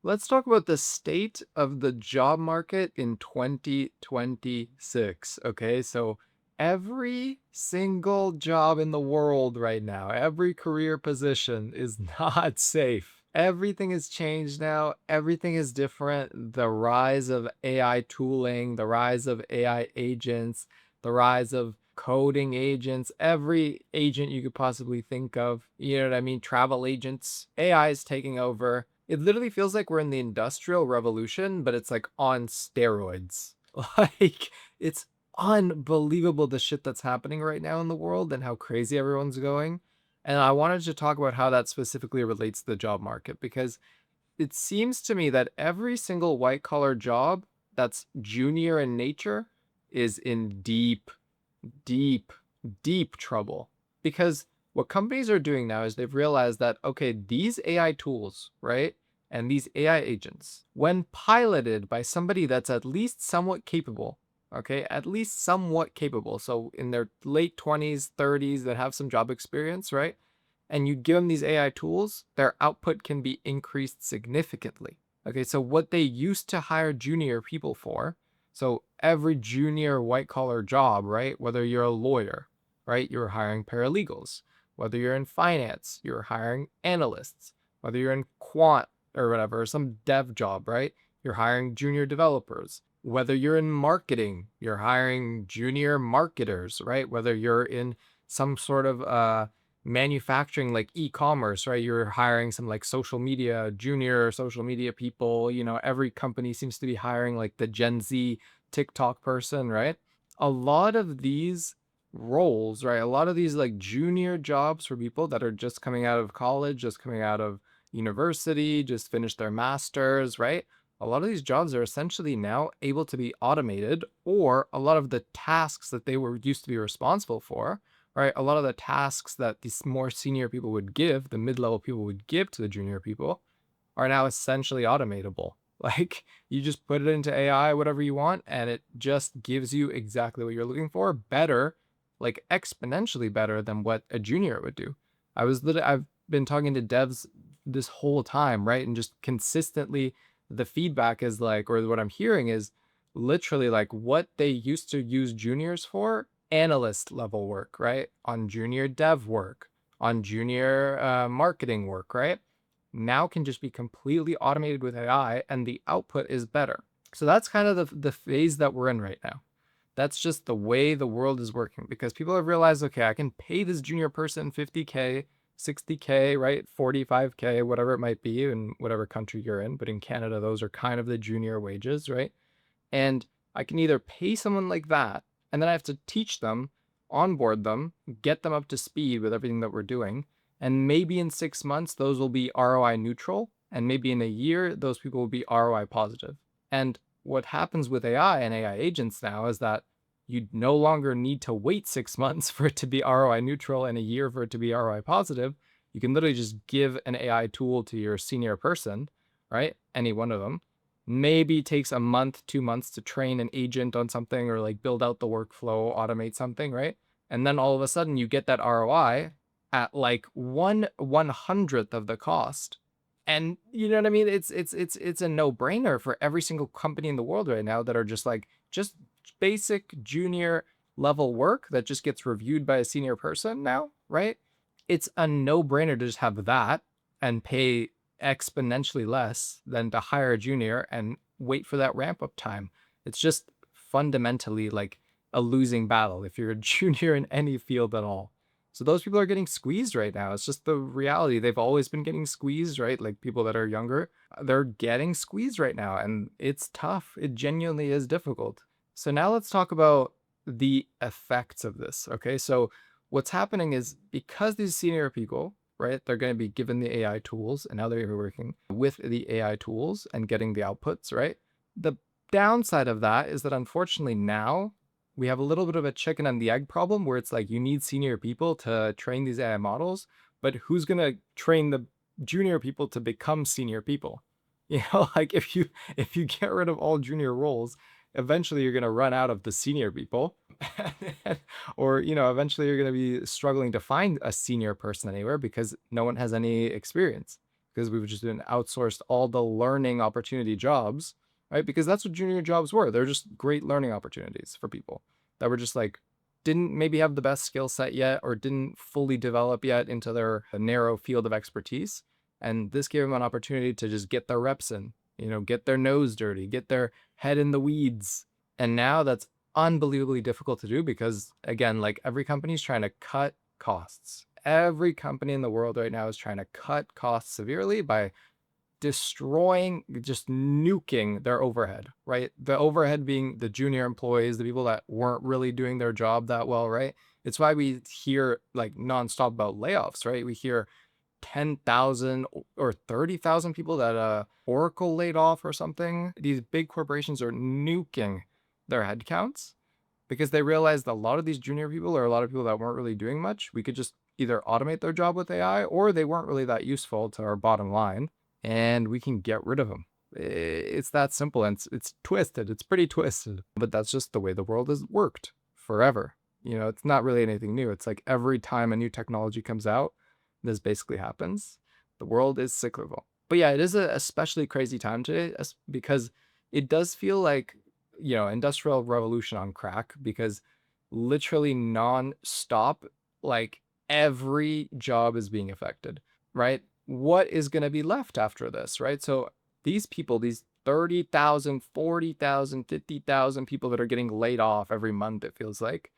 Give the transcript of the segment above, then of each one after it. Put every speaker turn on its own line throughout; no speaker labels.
Let's talk about the state of the job market in 2026. Okay, so every single job in the world right now, every career position is not safe. Everything has changed now. Everything is different. The rise of AI tooling, the rise of AI agents, the rise of coding agents, every agent you could possibly think of. You know what I mean? Travel agents. AI is taking over. It literally feels like we're in the industrial revolution, but it's like on steroids. Like, it's unbelievable the shit that's happening right now in the world and how crazy everyone's going. And I wanted to talk about how that specifically relates to the job market because it seems to me that every single white collar job that's junior in nature is in deep, deep trouble. Because what companies are doing now is they've realized that, okay, these AI tools, right? And these AI agents, when piloted by somebody that's at least somewhat capable, okay, at least somewhat capable. So in their late 20s, 30s, that have some job experience, right? And you give them these AI tools, their output can be increased significantly. Okay, so what they used to hire junior people for, so every junior white collar job, right? Whether you're a lawyer, right? You're hiring paralegals. Whether you're in finance, you're hiring analysts. Whether you're in quant or whatever, some dev job, right? You're hiring junior developers. Whether you're in marketing, you're hiring junior marketers, right? Whether you're in some sort of manufacturing like e-commerce, right? You're hiring some like social media, junior social media people. You know, every company seems to be hiring like the Gen Z TikTok person, right? A lot of these roles, right? A lot of these like junior jobs for people that are just coming out of college, just coming out of university, just finished their masters, right? A lot of these jobs are essentially now able to be automated, or a lot of the tasks that they were used to be responsible for, right? A lot of the tasks that these more senior people would give, the mid-level people would give to the junior people, are now essentially automatable. Like, you just put it into AI, whatever you want, and it just gives you exactly what you're looking for, better, like exponentially better than what a junior would do. I've been talking to devs this whole time, right? And just consistently the feedback is like, or what I'm hearing is literally like what they used to use juniors for, analyst level work, right? On junior dev work, on junior marketing work, right? Now can just be completely automated with AI and the output is better. So that's kind of the phase that we're in right now. That's just the way the world is working because people have realized, okay, I can pay this junior person 50K, 60K, right? 45K, whatever it might be in whatever country you're in. But in Canada, those are kind of the junior wages, right? And I can either pay someone like that, and then I have to teach them, onboard them, get them up to speed with everything that we're doing. And maybe in 6 months, those will be ROI neutral. And maybe in a year, those people will be ROI positive. And what happens with AI and AI agents now is that you no longer need to wait 6 months for it to be ROI neutral and a year for it to be ROI positive. You can literally just give an AI tool to your senior person, right? Any one of them, maybe takes a month, 2 months to train an agent on something or like build out the workflow, automate something, right? And then all of a sudden you get that ROI at like 1/100th of the cost. And you know what I mean? It's a no-brainer for every single company in the world right now that are just basic junior level work that just gets reviewed by a senior person now, right? It's a no-brainer to just have that and pay exponentially less than to hire a junior and wait for that ramp up time. It's just fundamentally like a losing battle if you're a junior in any field at all. So those people are getting squeezed right now. It's just the reality. They've always been getting squeezed, right? Like people that are younger, they're getting squeezed right now and it's tough. It genuinely is difficult. So now let's talk about the effects of this. Okay? So what's happening is because these senior people, right, they're going to be given the AI tools and now they're working with the AI tools and getting the outputs, right? The downside of that is that unfortunately now we have a little bit of a chicken and the egg problem where it's like you need senior people to train these AI models, but who's going to train the junior people to become senior people? You know, like if you get rid of all junior roles, eventually you're going to run out of the senior people. Or, you know, eventually you're going to be struggling to find a senior person anywhere because no one has any experience. because we've just been outsourced all the learning opportunity jobs, right? Because that's what junior jobs were. They're just great learning opportunities for people that were just like, didn't maybe have the best skill set yet or didn't fully develop yet into their narrow field of expertise. And this gave them an opportunity to just get their reps in, get their nose dirty, get their head in the weeds. And now that's unbelievably difficult to do because, again, like every company is trying to cut costs. Every company in the world right now is trying to cut costs severely by destroying, just nuking their overhead, right? The overhead being the junior employees, the people that weren't really doing their job that well, right? It's why we hear like nonstop about layoffs, right? We hear 10,000 or 30,000 people that Oracle laid off or something. These big corporations are nuking their headcounts because they realized a lot of these junior people or a lot of people that weren't really doing much, we could just either automate their job with AI or they weren't really that useful to our bottom line and we can get rid of them. It's that simple and it's twisted. It's pretty twisted, but that's just the way the world has worked forever. It's not really anything new. It's like every time a new technology comes out, this basically happens. The world is cyclical. But yeah, it is a especially crazy time today because it does feel like, industrial revolution on crack because literally non-stop, like every job is being affected, right? What is going to be left after this, right? So these people, these 30,000, 40,000, 50,000 people that are getting laid off every month, it feels like,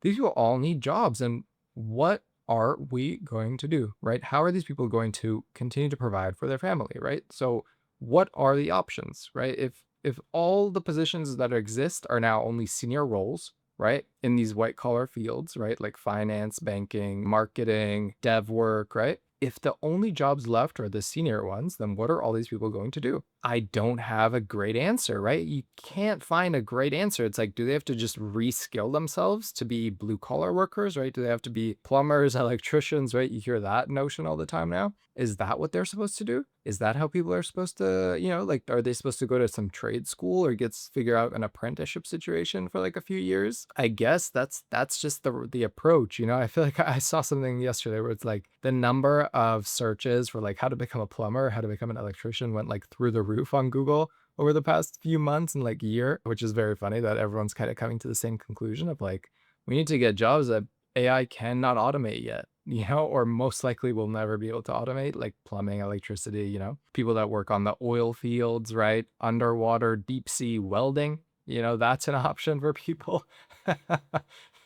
these people all need jobs. And what are we going to do, right? How are these people going to continue to provide for their family, right? So what are the options, right? If all the positions that exist are now only senior roles, right, in these white collar fields, right, like finance, banking, marketing, dev work, right? If the only jobs left are the senior ones, then what are all these people going to do? I don't have a great answer, right? You can't find a great answer. It's like, do they have to just reskill themselves to be blue collar workers, right? Do they have to be plumbers, electricians, right? You hear that notion all the time now. Is that what they're supposed to do? Is that how people are supposed to, like, are they supposed to go to some trade school or figure out an apprenticeship situation for like a few years? I guess that's just the approach, I feel like I saw something yesterday where it's like the number of searches for like how to become a plumber, how to become an electrician went like through the roof on Google over the past few months and like year, which is very funny that everyone's kind of coming to the same conclusion of like, we need to get jobs that AI cannot automate yet, or most likely will never be able to automate, like plumbing, electricity, people that work on the oil fields, right? Underwater, deep sea welding, that's an option for people.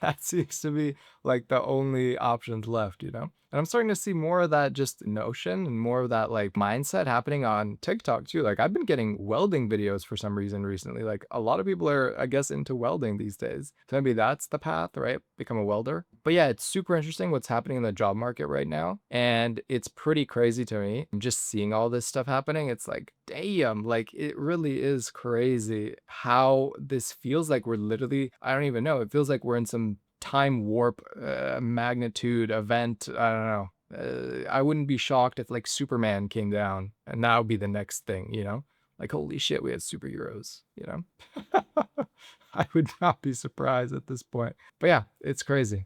That seems to be like the only options left. And I'm starting to see more of that just notion and more of that like mindset happening on TikTok too. Like I've been getting welding videos for some reason recently. Like a lot of people are, I guess, into welding these days. So maybe that's the path, right? Become a welder. But yeah, it's super interesting what's happening in the job market right now. And it's pretty crazy to me. I'm just seeing all this stuff happening. It's like, damn, like it really is crazy how this feels like we're literally, I don't even know. It feels like we're in some time warp magnitude event. I don't know. I wouldn't be shocked if like Superman came down and that would be the next thing. Like, holy shit, we had superheroes. I would not be surprised at this point. But yeah, it's crazy.